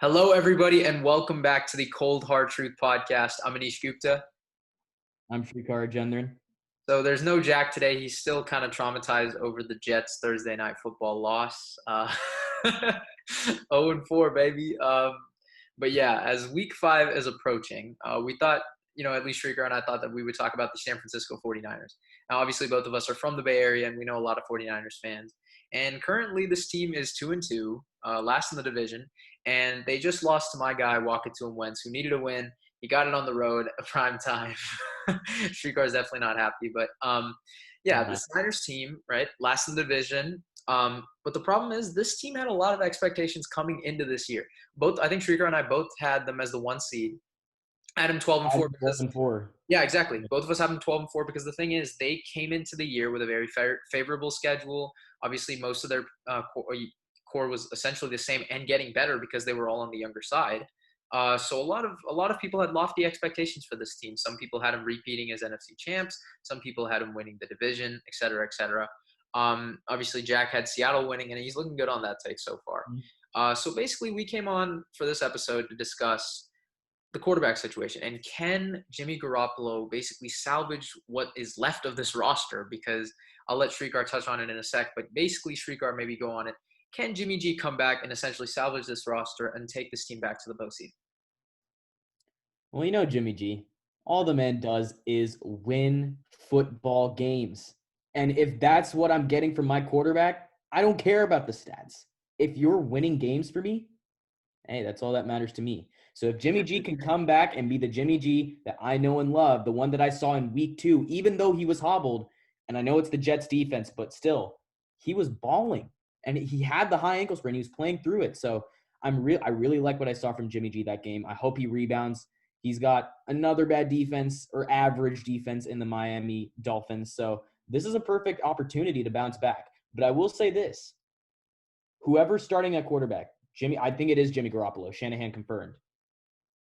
Hello, everybody, and welcome back to the Cold Hard Truth podcast. I'm Anish Gupta. I'm Shrikar Gendran. So there's no Jack today. He's still kind of traumatized over the Jets' Thursday night football loss. 0-4, baby. But yeah, as week 5 is approaching, we thought, at least Shrikar and I thought that we would talk about the San Francisco 49ers. Now, obviously, both of us are from the Bay Area, and we know a lot of 49ers fans. And currently, this team is 2-2, last in the division. And they just lost to my guy, Wakatum Wentz, who needed a win. He got it on the road, a prime time. Shrikar is definitely not happy. But, yeah, the Niners team, right, last in the division. But the problem is this team had a lot of expectations coming into this year. I think Shrikar and I both had them as the 1 seed. I had them 12-4 because 12-4. Yeah, exactly. Both of us have them 12-4 because the thing is they came into the year with a very favorable schedule. Obviously, most of their core was essentially the same and getting better because they were all on the younger side. So a lot of people had lofty expectations for this team. Some people had them repeating as NFC champs. Some people had them winning the division, et cetera, et cetera. Obviously, Jack had Seattle winning, and he's looking good on that take so far. So basically, we came on for this episode to discuss the quarterback situation and can Jimmy Garoppolo basically salvage what is left of this roster? Because I'll let Shrikar touch on it in a sec, but basically Shrikar maybe go on it. Can Jimmy G come back and essentially salvage this roster and take this team back to the postseason? Well, Jimmy G, all the man does is win football games. And if that's what I'm getting from my quarterback, I don't care about the stats. If you're winning games for me, hey, that's all that matters to me. So if Jimmy G can come back and be the Jimmy G that I know and love, the one that I saw in week 2, even though he was hobbled, and I know it's the Jets defense, but still, he was balling. And he had the high ankle sprain. He was playing through it. So I really like what I saw from Jimmy G that game. I hope he rebounds. He's got another bad defense or average defense in the Miami Dolphins. So this is a perfect opportunity to bounce back. But I will say this. Whoever's starting at quarterback, I think it is Jimmy Garoppolo. Shanahan confirmed.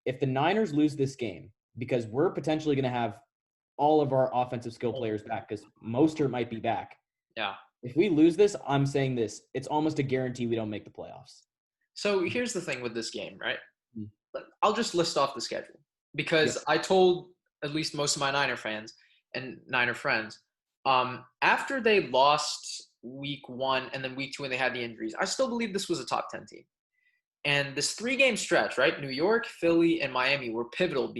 If the Niners lose this game, because we're potentially going to have all of our offensive skill players back, because Mostert might be back. Yeah. If we lose this, I'm saying this. It's almost a guarantee we don't make the playoffs. So here's the thing with this game, right? I'll just list off the schedule because I told at least most of my Niner fans and Niner friends, after they lost week 1 and then week 2 when they had the injuries, I still believe this was a top 10 team. And this 3-game stretch, right? New York, Philly, and Miami were pivotal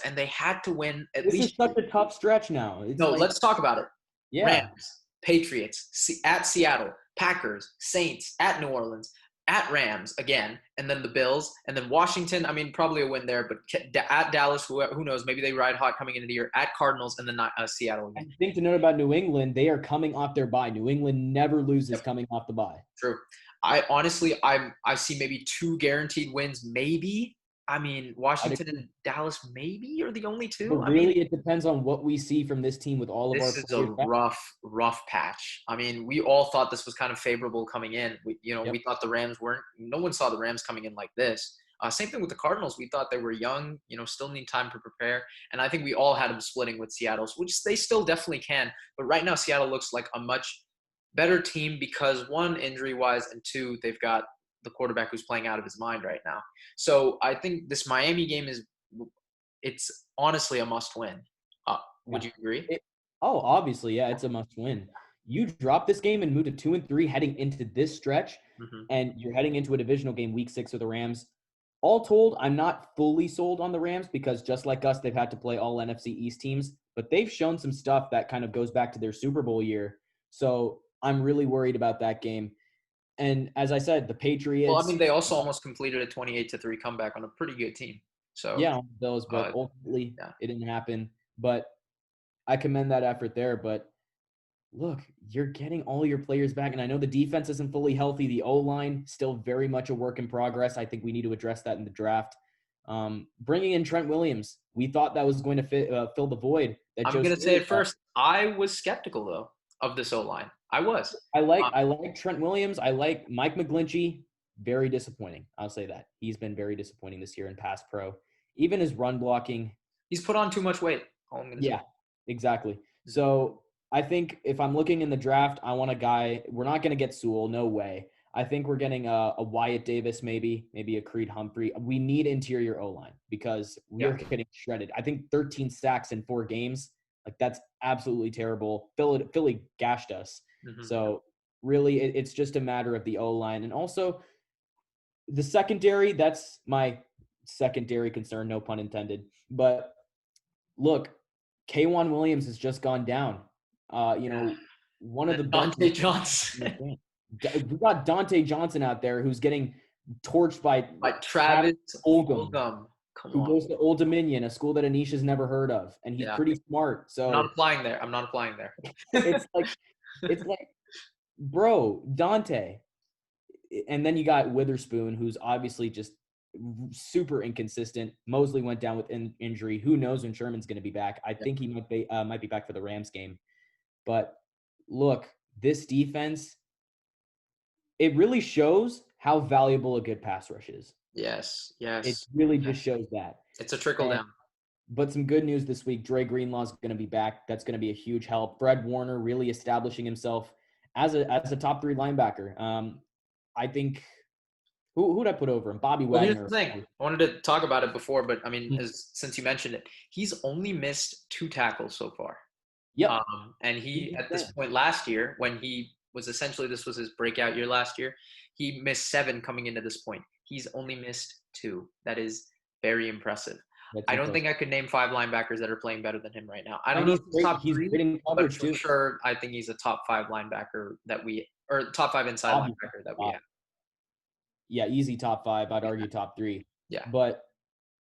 and they had to win at least. This is such a tough stretch now. Let's talk about it. Yeah. Rams, Patriots, at Seattle, Packers, Saints, at New Orleans, at Rams again, and then the Bills, and then Washington. I mean, probably a win there, but at Dallas, who knows? Maybe they ride hot coming into the year. At Cardinals, and then Seattle again. I think to note about New England, they are coming off their bye. New England never loses coming off the bye. True. I honestly see maybe 2 guaranteed wins, maybe. I mean, Washington and Dallas maybe are the only 2. But really, it depends on what we see from this team with all of our. This is a rough patch. I mean, we all thought this was kind of favorable coming in. We thought the Rams weren't. No one saw the Rams coming in like this. Same thing with the Cardinals. We thought they were young, still need time to prepare. And I think we all had them splitting with Seattle, which they still definitely can. But right now, Seattle looks like a much better team because 1, injury-wise, and 2, they've got the quarterback who's playing out of his mind right now. So I think this Miami game it's honestly a must-win. Would you agree? Obviously, yeah, it's a must-win. You drop this game and move to 2-3 heading into this stretch, and you're heading into a divisional game week 6 with the Rams. All told, I'm not fully sold on the Rams because just like us, they've had to play all NFC East teams, but they've shown some stuff that kind of goes back to their Super Bowl year. So I'm really worried about that game. And as I said, the Patriots. Well, I mean, they also almost completed a 28-3 comeback on a pretty good team. So yeah, those, but ultimately it didn't happen. But I commend that effort there. But look, you're getting all your players back, and I know the defense isn't fully healthy. The O-line still very much a work in progress. I think we need to address that in the draft. Bringing in Trent Williams, we thought that was going to fill the void. I'm going to say it first. I was skeptical though of this O-line. I was. I like Trent Williams. I like Mike McGlinchey. Very disappointing. I'll say that. He's been very disappointing this year in pass pro. Even his run blocking. He's put on too much weight. Yeah, exactly. So I think if I'm looking in the draft, I want a guy. We're not going to get Sewell. No way. I think we're getting a Wyatt Davis, maybe a Creed Humphrey. We need interior O-line because we Yeah. are getting shredded. I think 13 sacks in 4 games, like that's absolutely terrible. Philly gashed us. Hmm. So really, it's just a matter of the O-line. And also the secondary, that's my secondary concern, no pun intended. But look, K'Wan Williams has just gone down. Yeah. One And of then the best Dante receivers in the Johnson. game. We got Dante Johnson out there who's getting torched by Like Travis Travis Fulgham, Fulgham. Come who on. goes to Old Dominion, a school that Anisha's never heard of, and he's Yeah. pretty smart. I'm not So applying there. I'm not applying there. it's like, it's like, bro, Dante, and then you got Witherspoon, who's obviously just super inconsistent. Mosley went down with injury. Who knows when Sherman's going to be back? I Yeah. think he might be back for the Rams game. But look, this defense, it really shows how valuable a good pass rush is. Yes. It Yes. really just Yes. shows that. It's a trickle And down. but some good news this week. Dre Greenlaw's going to be back. That's going to be a huge help. Fred Warner really establishing himself as a top 3 linebacker. I think who'd I put over him? Bobby Well, here's Wagner. the thing. I wanted to talk about it before, but I mean, Mm. since you mentioned it, he's only missed 2 tackles so far. Yep. And he, Easy at this stand. point last year, when he was essentially, this was his breakout year last year, he missed 7 coming into this point. He's only missed 2. That is very impressive. That's I don't think impressive. I could name 5 linebackers that are playing better than him right now. I don't And know he's if he's great. top He's 3, great in but coverage for too. sure, I think he's a top 5 linebacker or top 5 inside Obviously, linebacker that we top. have. Yeah, easy top 5. I'd Yeah. argue top 3. Yeah. But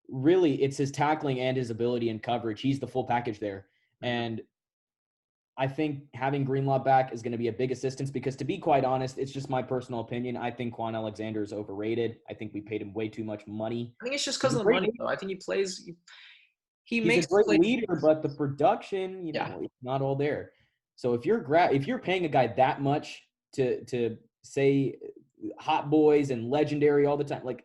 really, it's his tackling and his ability in coverage. He's the full package there. Mhm. And I think having Greenlaw back is going to be a big assistance because, to be quite honest, it's just my personal opinion. I think Quan Alexander is overrated. I think we paid him way too much money. I think it's just He's because a of the great money, though. I think he he's a makes the great plays. leader, but the production, Yeah. it's not all there. So if you're paying a guy that much to say hot boys and legendary all the time, like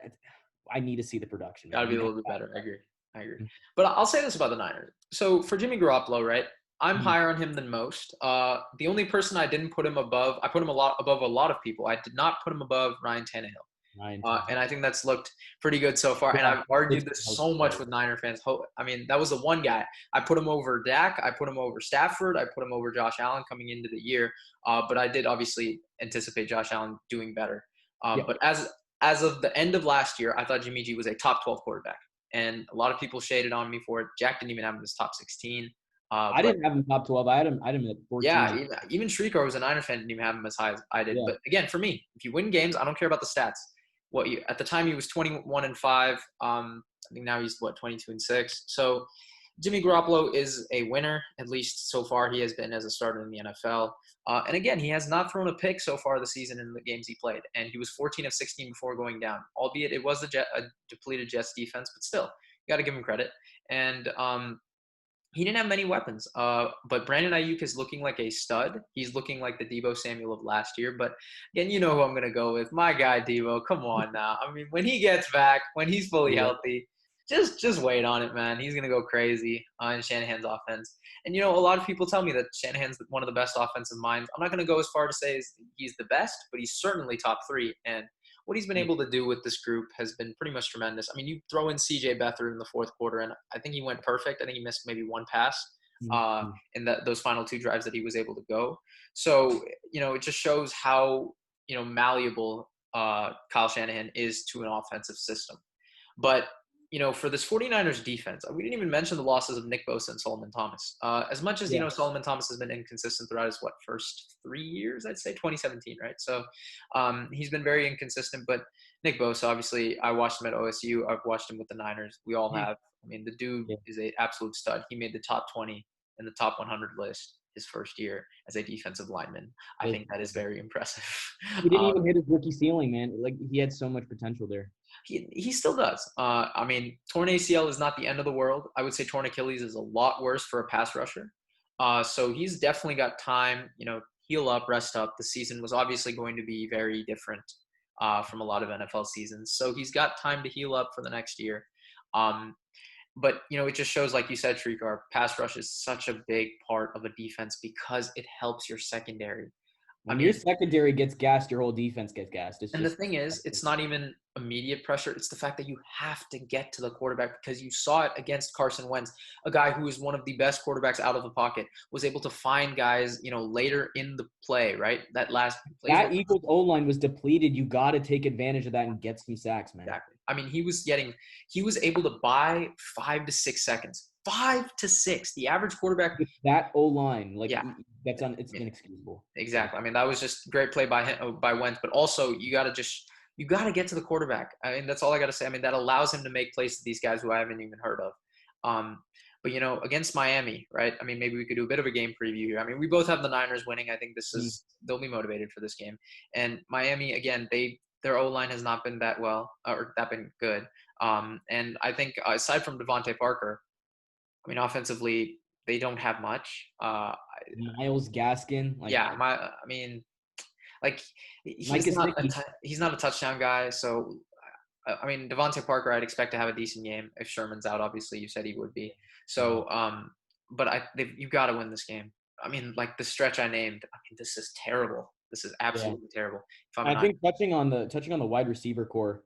I need to see the production, Got to man. be You a got little bit better. I agree. I agree. But I'll say this about the Niners. So for Jimmy Garoppolo, right? I'm Mhm. higher on him than most. The only person I didn't put him above, I put him a lot above a lot of people. I did not put him above Ryan Tannehill. Ryan And Tannehill. I think that's looked pretty good so far. And Yeah, I've argued it's this so much with Niner fans. I mean, that was the one guy. I put him over Dak. I put him over Stafford. I put him over Josh Allen coming into the year. But I did obviously anticipate Josh Allen doing better. yeah. But as of the end of last year, I thought Jimmy G was a top 12 quarterback. And a lot of people shaded on me for it. Jack didn't even have him as top 16. I But didn't have him top 12. I had him at 14. yeah, even Shrikar was a Niner fan, didn't even have him as high as I did. Yeah. But again, for me, if you win games, I don't care about the stats. At the time he was 21-5. I think now he's 22-6. So Jimmy Garoppolo is a winner, at least so far he has been as a starter in the NFL. And again, he has not thrown a pick so far this season in the games he played, and he was 14 of 16 before going down. Albeit it was a depleted Jets defense, but still, you got to give him credit. And he didn't have many weapons. But Brandon Ayuk is looking like a stud. He's looking like the Debo Samuel of last year. But again, you know who I'm going to go with. My guy, Debo. Come on now. I mean, when he gets back, when he's fully Yeah. healthy, just wait on it, man. He's going to go crazy in Shanahan's offense. And, a lot of people tell me that Shanahan's one of the best offensive minds. I'm not going to go as far to say he's the best, but he's certainly top 3. And what he's been able to do with this group has been pretty much tremendous. I mean, you throw in C.J. Beathard in the fourth quarter, and I think he went perfect. I think he missed maybe one pass Mhm. in those final 2 drives that he was able to go. So, it just shows how, malleable Kyle Shanahan is to an offensive system. But, for this 49ers defense, we didn't even mention the losses of Nick Bosa and Solomon Thomas. As much as, Yeah. Solomon Thomas has been inconsistent throughout his, first 3 years, I'd say 2017, right? So he's been very inconsistent, but Nick Bosa, obviously, I watched him at OSU. I've watched him with the Niners. We all have. I mean, the dude Yeah. is an absolute stud. He made the top 20 and the top 100 list his first year as a defensive lineman. I think that is very impressive. He didn't even hit his rookie ceiling, man. Like he had so much potential there. He still does. I mean, torn ACL is not the end of the world. I would say torn Achilles is a lot worse for a pass rusher. So he's definitely got time, heal up, rest up. The season was obviously going to be very different from a lot of NFL seasons. So he's got time to heal up for the next year. But, it just shows, like you said, Shrikar, pass rush is such a big part of a defense because it helps your secondary. I When your mean, secondary gets gassed, your whole defense gets gassed. It's and the just thing is, it's not even immediate pressure. It's the fact that you have to get to the quarterback because you saw it against Carson Wentz, a guy who is one of the best quarterbacks out of the pocket, was able to find guys, later in the play, right? That last plays that Eagles O line was depleted. You got to take advantage of that and get some sacks, man. exactly. I mean, he was able to buy 5 to 6 seconds. 5 to 6. The average quarterback, With that O line, like yeah. it's I mean, inexcusable. exactly. I mean, that was just great play by him, by Wentz, but also you got to get to the quarterback. I mean, that's all I got to say. I mean, that allows him to make plays to these guys who I haven't even heard of. But against Miami, right? I mean, maybe we could do a bit of a game preview here. I mean, we both have the Niners winning. I think Mhm. they'll be motivated for this game. And Miami, again, their O line has not been that well or that been good. And I think aside from Devontae Parker, I mean, offensively, they don't have much. Miles Gaskin, like Yeah, I mean, like Mike Gesicki. he's not a touchdown guy. So I mean, Devontae Parker, I'd expect to have a decent game if Sherman's out. Obviously, you said he would be. Mhm. So, but you got to win this game. I mean, like the stretch I named. I mean, this is terrible. This is Yeah. absolutely terrible. If I'm I not, think touching on the wide receiver core,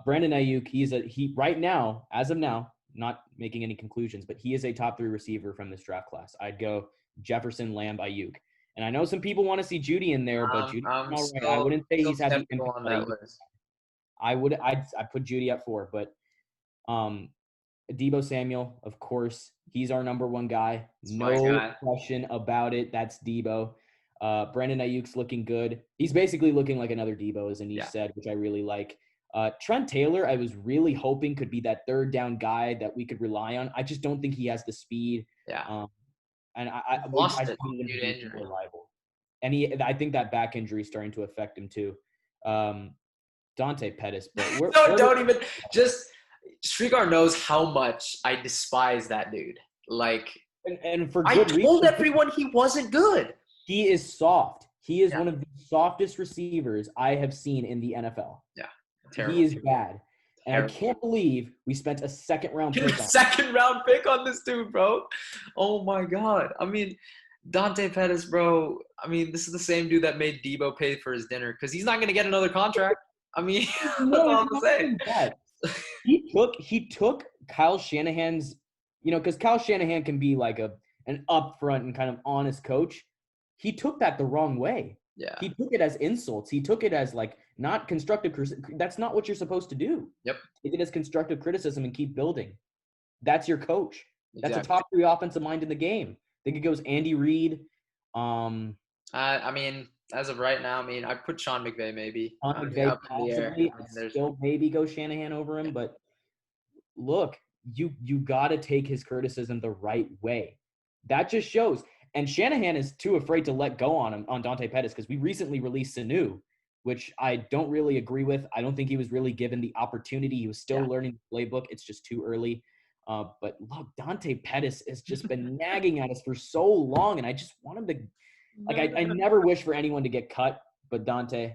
Brandon Ayuk, he right now, as of now, not making any conclusions, but he is a top 3 receiver from this draft class. I'd go Jefferson, Lamb, Ayuk. And I know some people want to see Judy in there, but Judy's I'm all right. I wouldn't say still he's had the skeptical impact on that that Ayuk. list. I'd put Judy at 4, but um Deebo Samuel, of course, he's our number 1 guy. It's my No guy. question about it. That's Deebo. Brandon Ayuk's looking good. He's basically looking like another Deebo, as Anish Yeah, said, which I really like. Trent Taylor, I was really hoping could be that third down guy that we could rely on. I just don't think he has the speed. yeah. Um, and He's lost I just it wanted him due to to be injury. more reliable. And I think that back injury is starting to affect him too. Um, Dante Pettis, bro. No, don't even. Just Strigar knows how much I despise that dude. Like and for I good told reason. everyone he wasn't good. He is soft. He is Yeah, one of the softest receivers I have seen in the NFL. yeah. He Terrible. is bad. And I Terrible. can't believe we spent a second round Get pick a on him. second round pick on this dude, bro. Oh my god. I mean, Dante Pettis, bro. I mean, this is the same dude that made Debo pay for his dinner because he's not gonna get another contract. I mean, that's No, all it's I'm not saying. even that. He took Kyle Shanahan's, because Kyle Shanahan can be like an upfront and kind of honest coach. He took that the wrong way. Yeah. He took it as insults. He took it as like not constructive. That's not what you're supposed to do. Yep. Take it as constructive criticism and keep building. That's your coach. That's a Exactly. top 3 offensive mind in the game. I think it goes Andy Reid, I mean, as of right now, I mean, I put Sean McVay maybe. Sean I mean, McVay up in the air. possibly. I I'd mean, there's still maybe go Shanahan over yeah, him, but look, you got to take his criticism the right way. That just shows. And Shanahan is too afraid to let go on him on Dante Pettis because we recently released Sanu, which I don't really agree with. I don't think he was really given the opportunity. He was yeah. still learning the playbook. It's just too early. But look, Dante Pettis has just been nagging at us for so long, and I just want him to like. I never wish for anyone to get cut, but Dante,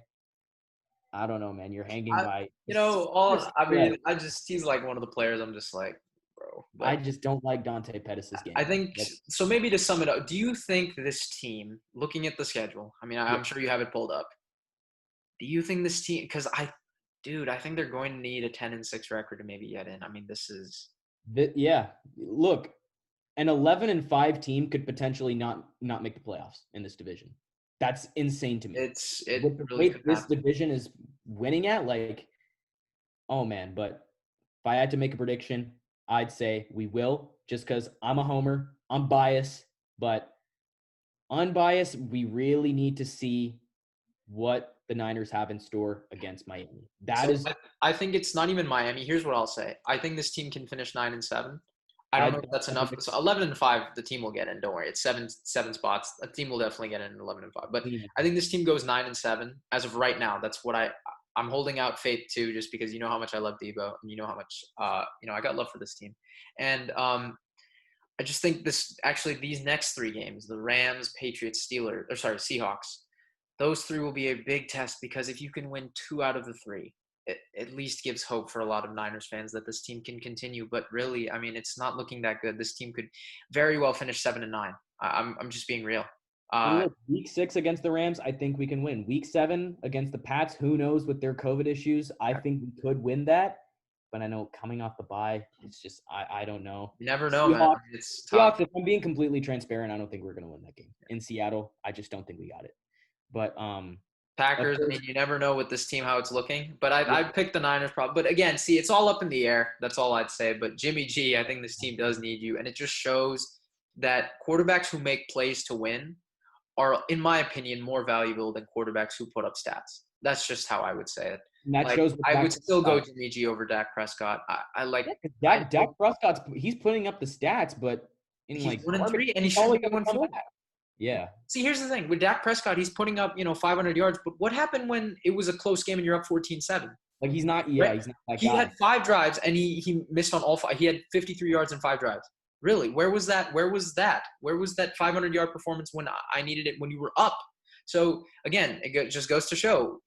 I don't know, man. You're hanging I, by all just I thread. mean, he's like one of the players. I'm just like, bro. I But just don't like Dante Pettis' I game. think That's, so. Maybe to sum it up, do you think this team, looking at the schedule? I mean, yeah. I'm sure you have it pulled up. Do you think this team? Because dude, I think they're going to need a 10-6 record to maybe get in. I mean, this is Yeah. Look, an 11-5 team could potentially not make the playoffs in this division. That's insane to me. it With the really could rate this happen. division is winning at, like, oh man. But if I had to make a prediction, I'd say we will, just because I'm a homer. I'm biased, but unbiased, we really need to see what the Niners have in store against Miami. That So is, I think it's not even Miami. Here's what I'll say. I think this team can finish 9-7. I don't I know if that's enough. predict So 11-5, the team will get in. Don't worry. It's seven spots. A team will definitely get in 11-5. But I think this team goes 9-7 as of right now. That's what I'm holding out faith to, just because you know how much I love Debo and you know how much I got love for this team. And I just think these next 3 games, the Rams, Patriots, Seahawks, those 3 will be a big test because if you can win 2 out of the 3, it at least gives hope for a lot of Niners fans that this team can continue. But really, I mean, it's not looking that good. This team could very well finish 7-9. I'm just being real. And Uh, look, week 6 against the Rams, I think we can win. Week 7 against the Pats, who knows with their COVID issues? I think we could win that. But I know coming off the bye, it's just I don't know. you never know, man. Seahawks, It's tough. Seahawks. If I'm being completely transparent, I don't think we're gonna win that game in Seattle. I just don't think we got it. But of Packers, I course, mean, you never know with this team how it's looking. But yeah, I'd pick the Niners probably. But again, see, it's all up in the air. That's all I'd say. But Jimmy G, I think this team does need you. And it just shows that quarterbacks who make plays to win are, in my opinion, more valuable than quarterbacks who put up stats. That's just how I would say it. and that Like, shows with I Dak would still go Prescott. Jimmy G over Dak Prescott. I like, Yeah, 'cause I Dak Prescott's he's putting up the stats, but in he's like 1-3, garbage, and he he's should only be gonna come 1-4. back. Yeah, See, here's the thing with Dak Prescott, he's putting up 500 yards. But what happened when it was a close game and you're up 14-7? like he's not. Yeah, Right? he's not that He guy. had 5 drives and he missed on all 5. He had 53 yards in 5 drives. Really? Where was that? Where was that? Where was that 500-yard performance when I needed it when you were up? So again, it just goes to show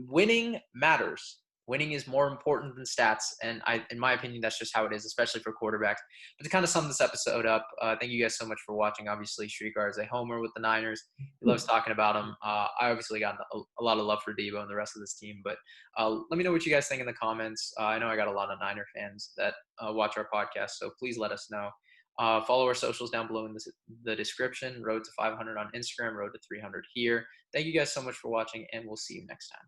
winning matters. Winning is more important than stats, and in my opinion, that's just how it is, especially for quarterbacks. But to kind of sum this episode up, thank you guys so much for watching. Obviously, Shrikar is a homer with the Niners. He loves talking about them. I obviously got a lot of love for Debo and the rest of this team, but let me know what you guys think in the comments. I know I got a lot of Niner fans that watch our podcast, so please let us know. Follow our socials down below in the description. Road to 500 on Instagram, road to 300 here. Thank you guys so much for watching, and we'll see you next time.